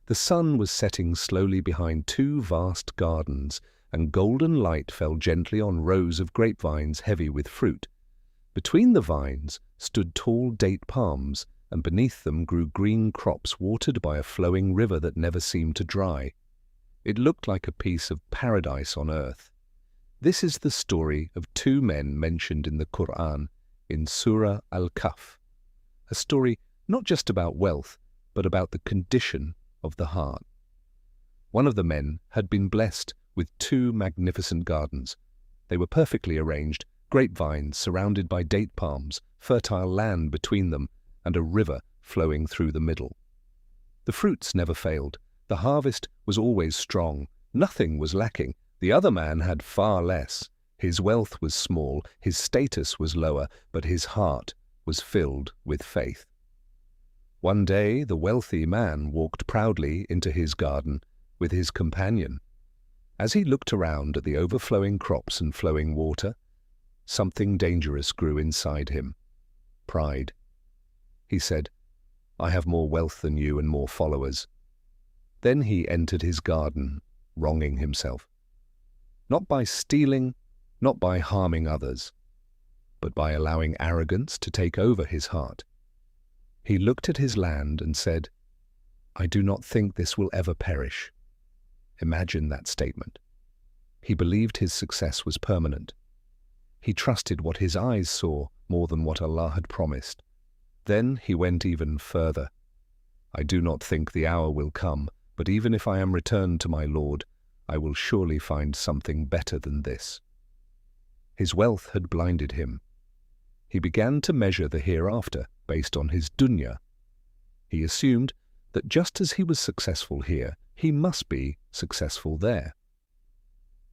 The sun was setting slowly behind two vast gardens, and golden light fell gently on rows of grapevines heavy with fruit. Between the vines stood tall date palms, and beneath them grew green crops watered by a flowing river that never seemed to dry. It looked like a piece of paradise on earth. This is the story of two men mentioned in the Quran in Surah Al-Kahf, a story not just about wealth, but about the condition of the heart. One of the men had been blessed with two magnificent gardens. They were perfectly arranged, grapevines surrounded by date palms, fertile land between them, and a river flowing through the middle. The fruits never failed. The harvest was always strong. Nothing was lacking. The other man had far less. His wealth was small, his status was lower, but his heart was filled with faith. One day the wealthy man walked proudly into his garden with his companion. As he looked around at the overflowing crops and flowing water, something dangerous grew inside him. Pride. He said, "I have more wealth than you and more followers." Then he entered his garden, wronging himself. Not by stealing, not by harming others, but by allowing arrogance to take over his heart. He looked at his land and said, "I do not think this will ever perish." Imagine that statement. He believed his success was permanent. He trusted what his eyes saw more than what Allah had promised. Then he went even further. "I do not think the hour will come, but even if I am returned to my Lord, I will surely find something better than this." His wealth had blinded him. He began to measure the hereafter based on his dunya. He assumed that just as he was successful here, he must be successful there.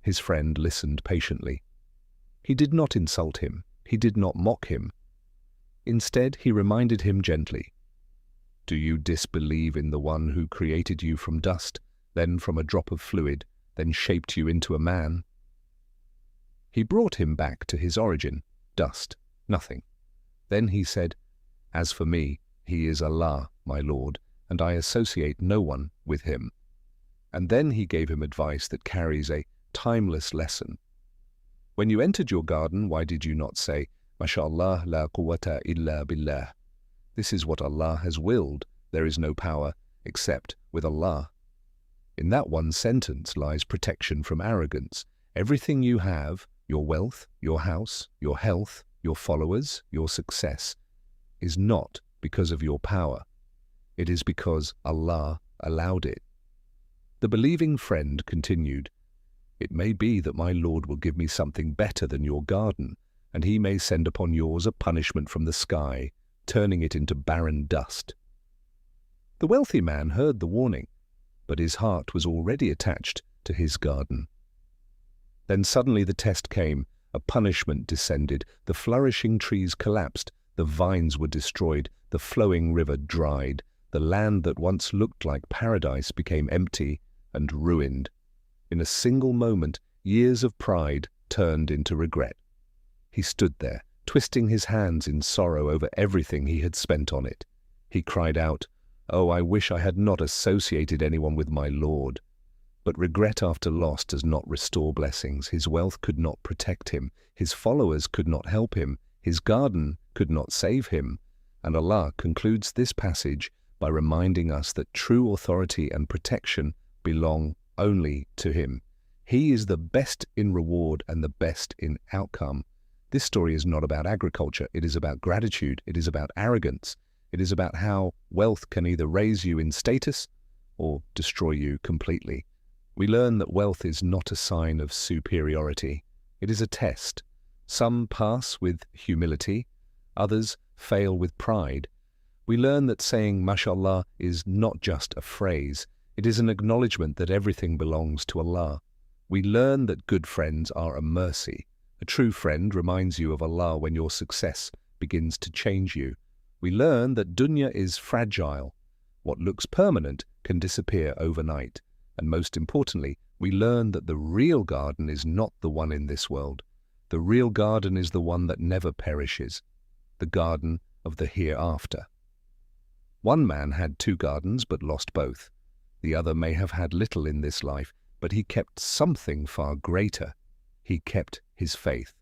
His friend listened patiently. He did not insult him. He did not mock him. Instead, he reminded him gently, "Do you disbelieve in the one who created you from dust, then from a drop of fluid, then shaped you into a man?" He brought him back to his origin, dust, nothing. Then he said, "As for me, he is Allah, my Lord, and I associate no one with him." And then he gave him advice that carries a timeless lesson. "When you entered your garden, why did you not say, 'MashaAllah la quwwata illa billah'? This is what Allah has willed. There is no power except with Allah." In that one sentence lies protection from arrogance. Everything you have, your wealth, your house, your health, your followers, your success, is not because of your power. It is because Allah allowed it. The believing friend continued, "It may be that my Lord will give me something better than your garden, and he may send upon yours a punishment from the sky, turning it into barren dust." The wealthy man heard the warning, but his heart was already attached to his garden. Then suddenly the test came, a punishment descended, the flourishing trees collapsed, the vines were destroyed, the flowing river dried, the land that once looked like paradise became empty and ruined. In a single moment, years of pride turned into regret. He stood there, twisting his hands in sorrow over everything he had spent on it. He cried out, "Oh, I wish I had not associated anyone with my Lord." But regret after loss does not restore blessings. His wealth could not protect him. His followers could not help him. His garden could not save him. And Allah concludes this passage by reminding us that true authority and protection belong only to Him. He is the best in reward and the best in outcome. This story is not about agriculture. It is about gratitude. It is about arrogance. It is about how wealth can either raise you in status or destroy you completely. We learn that wealth is not a sign of superiority. It is a test. Some pass with humility, others fail with pride. We learn that saying mashallah is not just a phrase. It is an acknowledgement that everything belongs to Allah. We learn that good friends are a mercy. A true friend reminds you of Allah when your success begins to change you. We learn that dunya is fragile. What looks permanent can disappear overnight. And most importantly, we learn that the real garden is not the one in this world. The real garden is the one that never perishes, the garden of the hereafter. One man had two gardens but lost both. The other may have had little in this life, but he kept something far greater. He kept his faith.